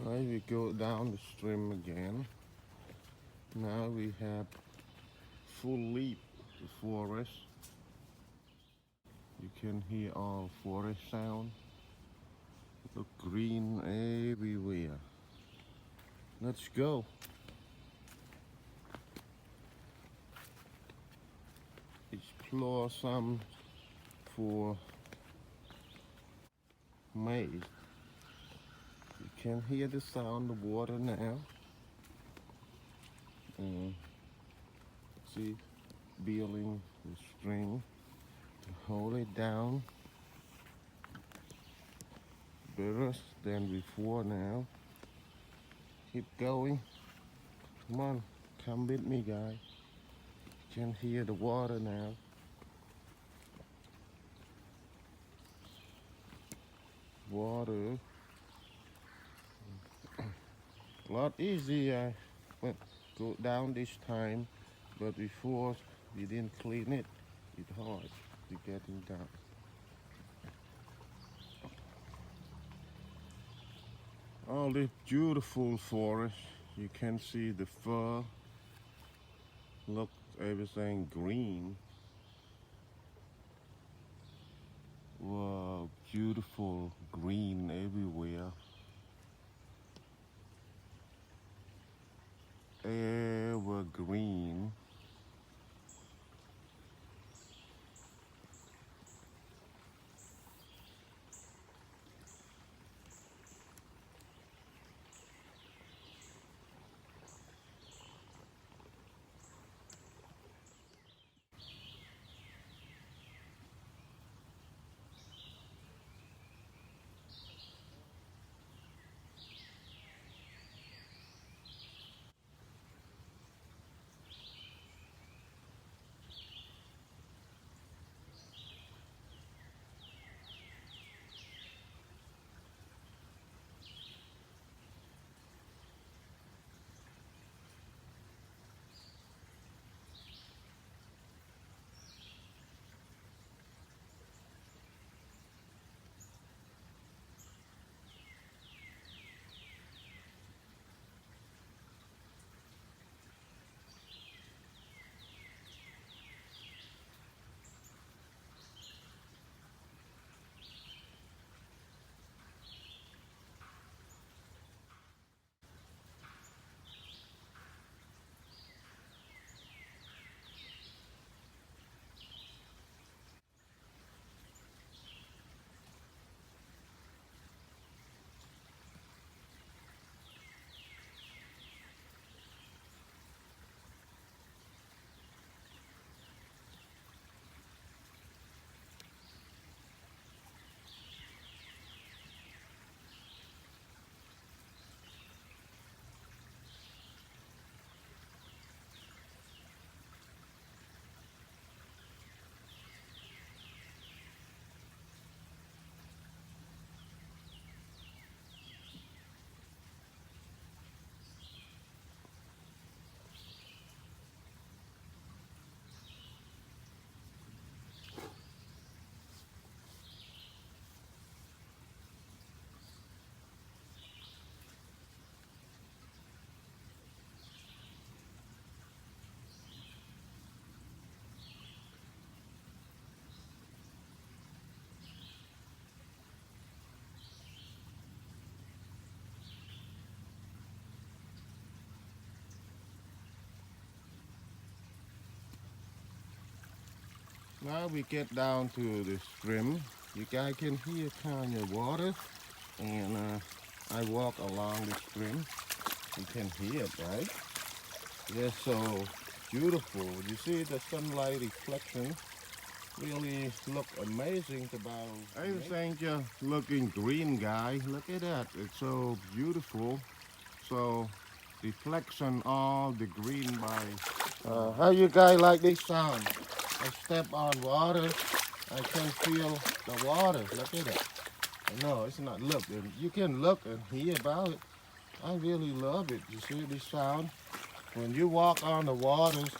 Right, we go down the stream again. Now we have full leaf the forest. You can hear all forest sound. Look green everywhere. Let's go. Explore some for maize. You can hear the sound of water now. And see, building the string to hold it down. Better than before now. Keep going. Come on, come with me, guys. You can hear the water now. Water. A lot easier. But go down this time. But before we didn't clean it, it's hard to getting down. All this beautiful forest. You can see the fur. Look, everything green. Wow, beautiful green everywhere. Evergreen. Now we get down to the stream. You guys can hear kind of water, and I walk along the stream. You can hear it, right? They're so beautiful. You see the sunlight reflection. Really look amazing about. Everything just looking green, guys. Look at that. It's so beautiful. So reflection all the green by. How you guys like this sound? I step on water. I can feel the water. Look at it. No, it's not look. You can look and hear about it. I really love it. You see this sound? When you walk on the waters,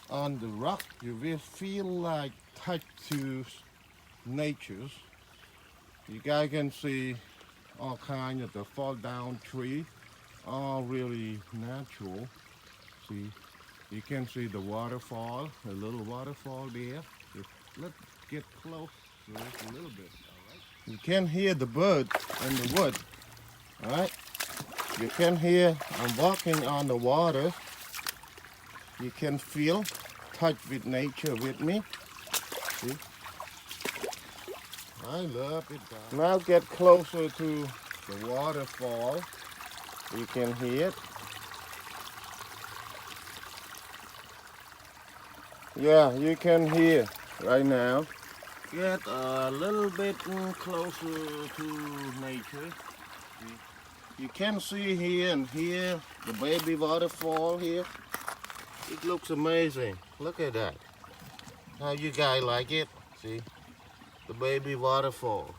on the rock, you will feel like touch to nature's. You guys can see all kinds of the fall down tree, all really natural. See, you can see the waterfall, a little waterfall there. Let's get close just a little bit. All right. You can hear the bird in the wood. All right. You can hear I'm walking on the water. You can feel, touch with nature with me. See? I love it, guys. Now get closer to the waterfall. You can hear it. Yeah, you can hear right now. Get a little bit closer to nature. See? You can see here and here the baby waterfall here. It looks amazing. Look at that. How you guys like it? See? The baby waterfall.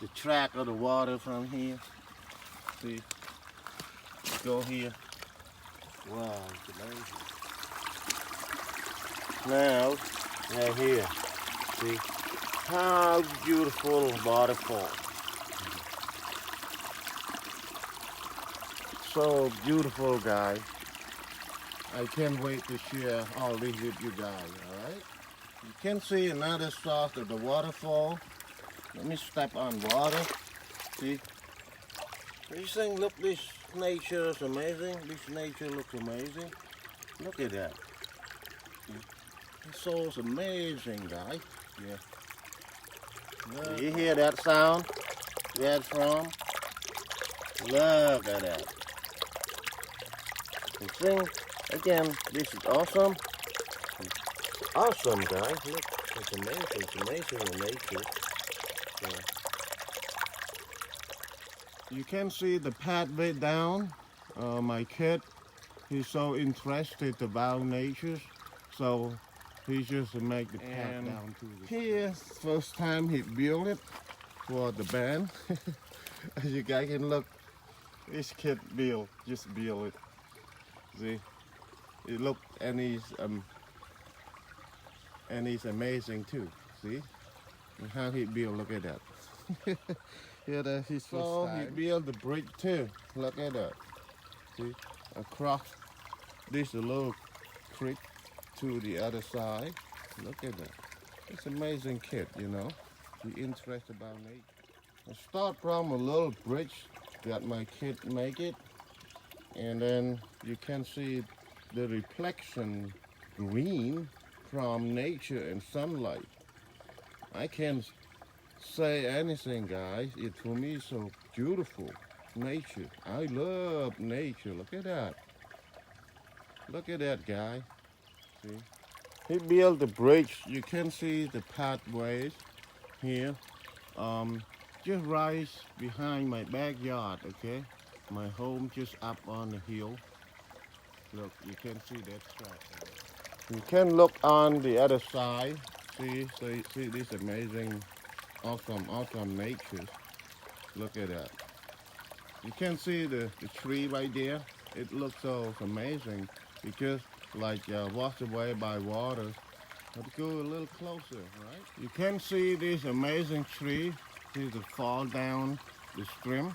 The track of the water from here. See? Go here. Wow, it's amazing. Now, right here. See? How beautiful waterfall. So beautiful, guys. I can't wait to share all this with you guys, alright? You can see another source of the waterfall. Let me step on water. See? This thing, look, this nature is amazing. This nature looks amazing. Look at that. It's so amazing, guys. Yeah. You hear that sound? Where it's from? Look at that. The thing, again, this is awesome. Awesome, guys. Look, it's amazing. It's amazing in nature. Yeah. You can see the pathway down. My kid, he's so interested about nature, so he just make the path down to the here. First time he built it for the band. As you guys can look, this kid just built it. See, it look and he's amazing too. See, and how he built. Look at that. Yeah, that's his first time. He built the bridge too. Look at that. See, across this little creek to the other side. Look at that. It's an amazing kid, you know. He interested about nature. I start from a little bridge that my kid make it, and then you can see the reflection green from nature and sunlight. I can't say anything, guys. It for me is so beautiful. Nature. I love nature. Look at that. Look at that, guy. See? He built the bridge. You can see the pathways here. Just right behind my backyard, okay? My home just up on the hill. Look, you can see that track. You can look on the other side. See this amazing, awesome nature. Look at that. You can see the tree right there. It looks so amazing because like washed away by water. Let's go a little closer, right? You can see this amazing tree. Here's a fall down the stream.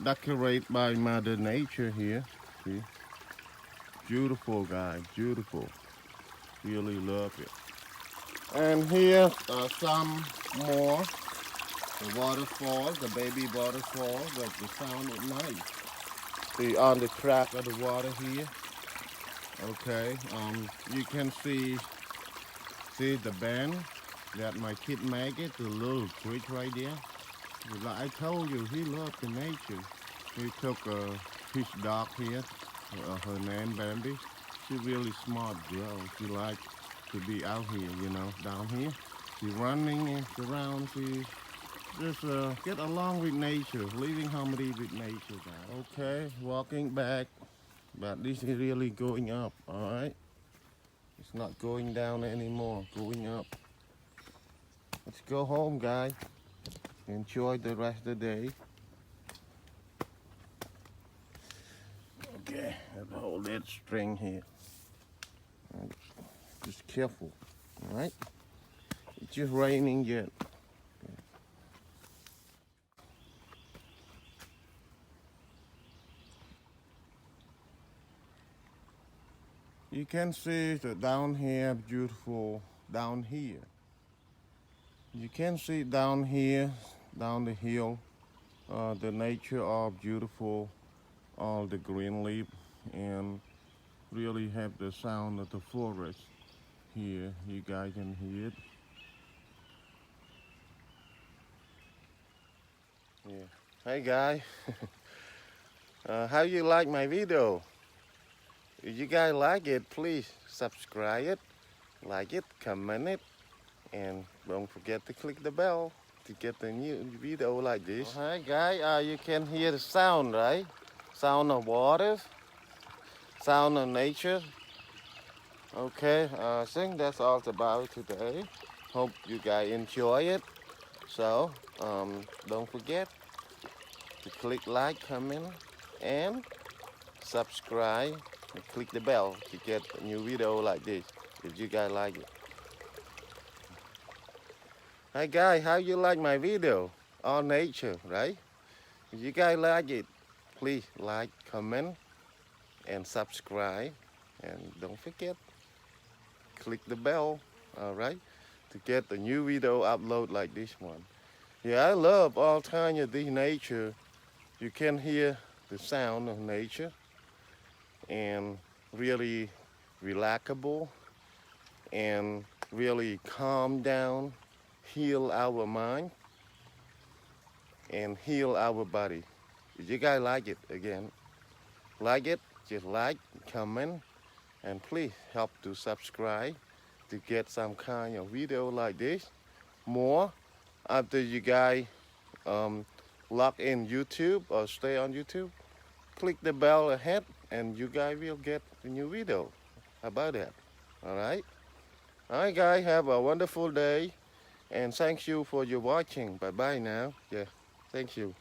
Decorated by Mother Nature here. See? Beautiful, guys, beautiful. Really love it. And here's some more. The waterfall, the baby waterfall, but the sound is nice. See on the track of the water here. Okay, you can see the bend that my kid made it, the little bridge right there. Like I told you, he loved the nature. He took his dog here, her name Bambi. She's really smart girl. She likes to be out here, you know, down here. She's running around. She just get along with nature, living harmony with nature, guys. Okay, walking back, but this is really going up, all right? It's not going down anymore, going up. Let's go home, guys. Enjoy the rest of the day. Okay, let's hold that string here. Just careful, all right? It's just raining yet. You can see that down here, beautiful down here. You can see down here, down the hill, the nature are beautiful, all the green leaf, and really have the sound of the forest here. You guys can hear it. Yeah. Hey guys, how you like my video? If you guys like it, please subscribe it, like it, comment it, and don't forget to click the bell to get the new video like this. Hey guys, you can hear the sound, right? Sound of water, sound of nature. Okay, I think that's all about today. Hope you guys enjoy it. So, don't forget to click like, comment, and subscribe, and click the bell to get a new video like this if you guys like it. Hi guys, how you like my video? All nature, right? If you guys like it, please like, comment, and subscribe, and don't forget click the bell, all right, to get the new video upload like this one. Yeah, I love all kinds of this nature. You can hear the sound of nature and really relaxable and really calm down, heal our mind and heal our body. If you guys like it, again, like it, just like, comment, and please help to subscribe to get some kind of video like this more after you guys log in YouTube or stay on YouTube. Click the bell ahead and you guys will get a new video. How about that? All right guys, have a wonderful day and thank you for your watching. Bye bye now. Yeah, thank you.